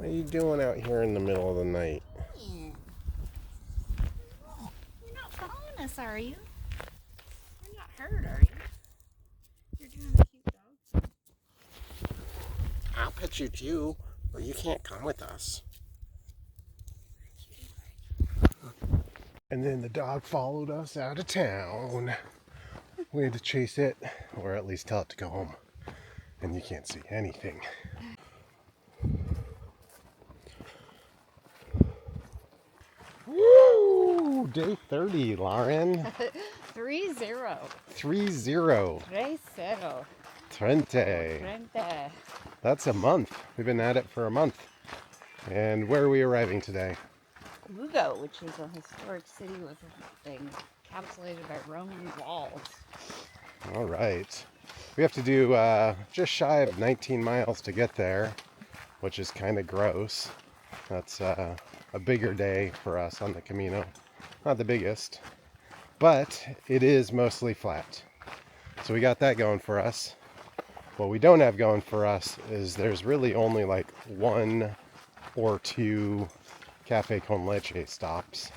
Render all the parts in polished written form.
What are you doing out here in the middle of the night? Yeah. You're not following us, are you? You're not hurt, are you? You're doing a cute dog. I'll pet you too, but you can't come with us. And then the dog followed us out of town. We had to chase it, or at least tell it to go home. And you can't see anything. Woo! Day 30, Lauren. 3-0. 3-0. 3-0. Trente. That's a month. We've been at it for a month. And where are we arriving today? Lugo, which is a historic city with encapsulated by Roman walls. All right. We have to do just shy of 19 miles to get there, which is kind of gross. That's a bigger day for us on the Camino. Not the biggest, but it is mostly flat. So we got that going for us. What we don't have going for us is there's really only like 1 or 2 Cafe Con Leche stops.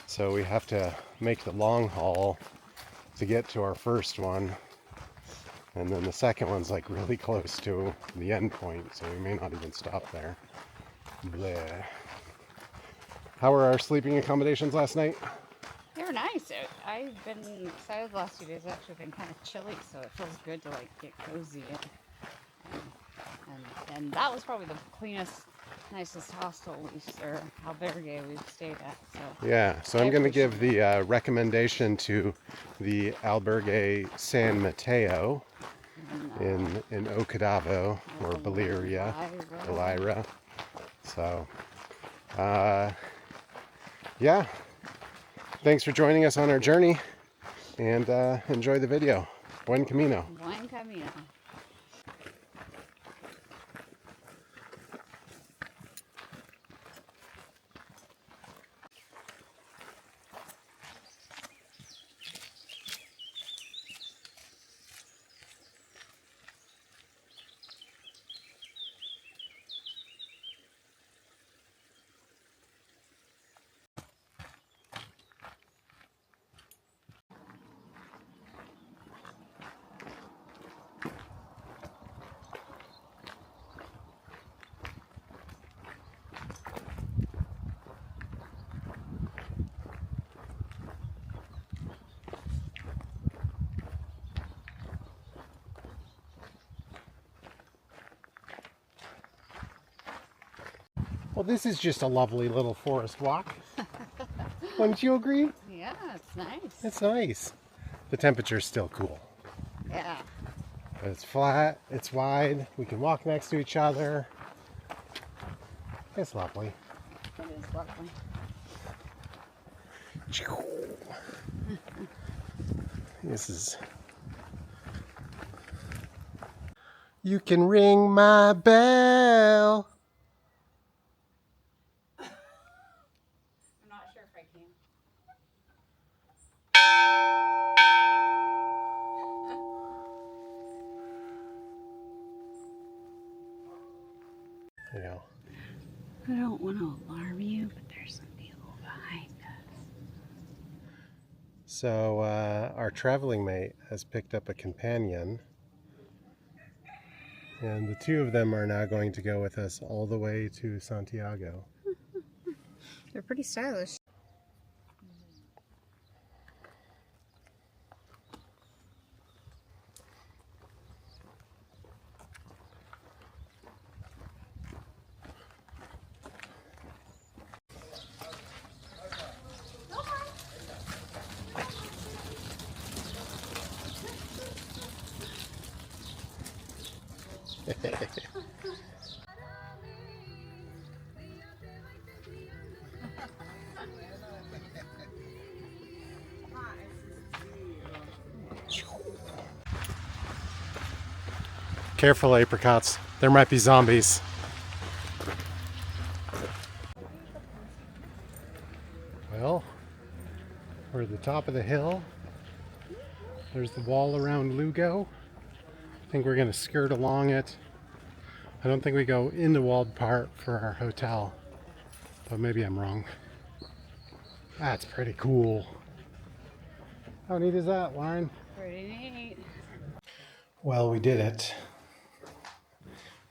So we have to make the long haul to get to our first one. And then the second one's like really close to the end point, so we may not even stop there. Bleh. How were our sleeping accommodations last night? They were nice. I've been excited the last few days. It's actually been kind of chilly, so it feels good to like get cozy. And that was probably the cleanest, nicest hostel or albergue we've stayed at. So Yeah, so I'm going to give the recommendation to the albergue San Mateo in Cadavo or Baleira. So, yeah. Thanks for joining us on our journey, and enjoy the video. Buen Camino. Buen Camino. Well, this is just a lovely little forest walk. Wouldn't you agree? Yeah, it's nice. It's nice. The temperature's still cool. Yeah. But it's flat, it's wide, we can walk next to each other. It's lovely. It is lovely. This is... You can ring my bell. I'm not sure if I can. There you go. I don't want to alarm you, but there's some people behind us. So our traveling mate has picked up a companion, and the two of them are now going to go with us all the way to Santiago. They're pretty stylish. Careful, apricots. There might be zombies. Well, we're at the top of the hill. There's the wall around Lugo. I think we're going to skirt along it I don't think we go in the walled part for our hotel, but maybe I'm wrong. That's pretty cool. How neat is that, Lauren? Pretty neat. Well, we did it.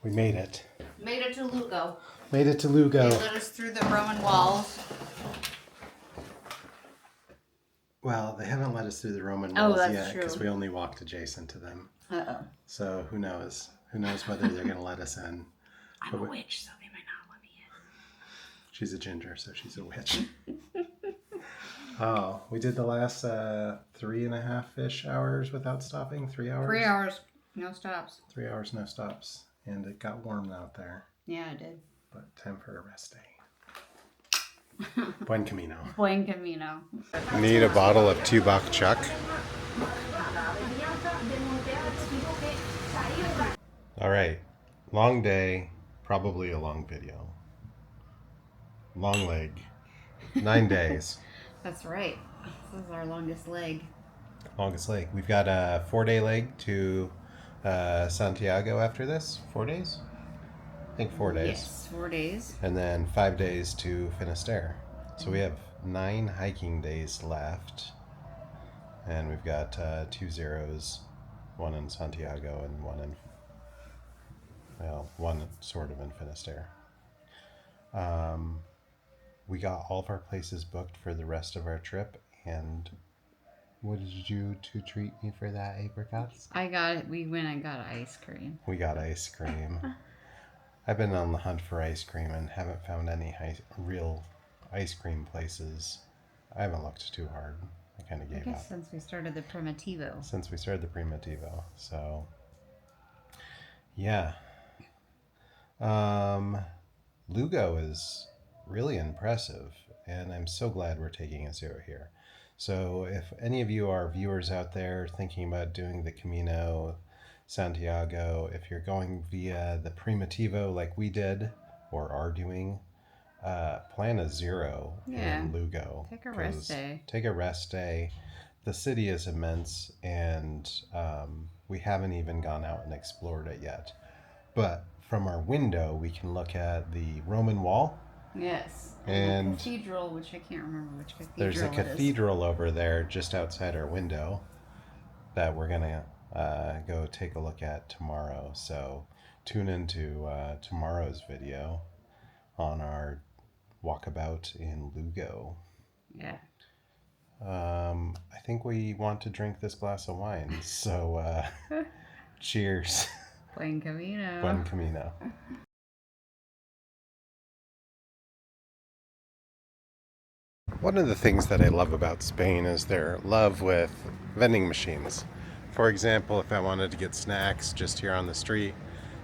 We made it. Made it to Lugo. Made it to Lugo. They let us through the Roman walls. Well, they haven't let us through the Roman Oh, walls that's yet because true. we only walked adjacent to them. Uh-oh. So who knows? Who knows whether they're going to let us in. I'm a witch, so they might not let me in. She's a ginger, so she's a witch. Oh, we did the last 3.5-ish hours without stopping. 3 hours? 3 hours, no stops. 3 hours, no stops. And it got warm out there. Yeah, it did. But time for a rest day. Buen Camino. Buen Camino. Need a bottle of 2 Bok Chuck. All right. Long day, probably a long video. Long leg. 9 days. That's right. This is our longest leg. Longest leg. We've got a 4-day leg to Santiago after this. 4 days? I think 4 days. Yes, 4 days. And then 5 days to Finisterre. So we have 9 hiking days left. And we've got 2 zeros, one in Santiago and one in, well, one sort of in Finisterre. We got all of our places booked for the rest of our trip. And what did you do to treat me for that, apricots? I got it. We went and got ice cream. We got ice cream. I've been on the hunt for ice cream and haven't found any real ice cream places. I haven't looked too hard. I kind of gave I guess up. since we started the Primitivo. Since we started the Primitivo. So, yeah. Lugo is really impressive, and I'm so glad we're taking a zero here. So if any of you are viewers out there thinking about doing the Camino Santiago, if you're going via the Primitivo like we did or are doing, plan a zero in Lugo. Take a rest day. Take a rest day. The city is immense, and we haven't even gone out and explored it yet. But from our window, we can look at the Roman wall. Yes. And the cathedral, which I can't remember which cathedral there's a it is. cathedral over there just outside our window that we're going to go take a look at tomorrow. So tune into tomorrow's video on our walkabout in Lugo. Yeah. I think we want to drink this glass of wine. So cheers. Buen Camino. Buen Camino. One of the things that I love about Spain is their love with vending machines. For example, if I wanted to get snacks just here on the street,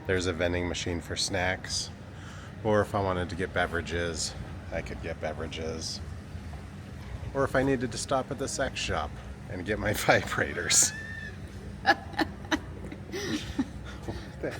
there's a vending machine for snacks. Or if I wanted to get beverages, I could get beverages. Or if I needed to stop at the sex shop and get my vibrators. What the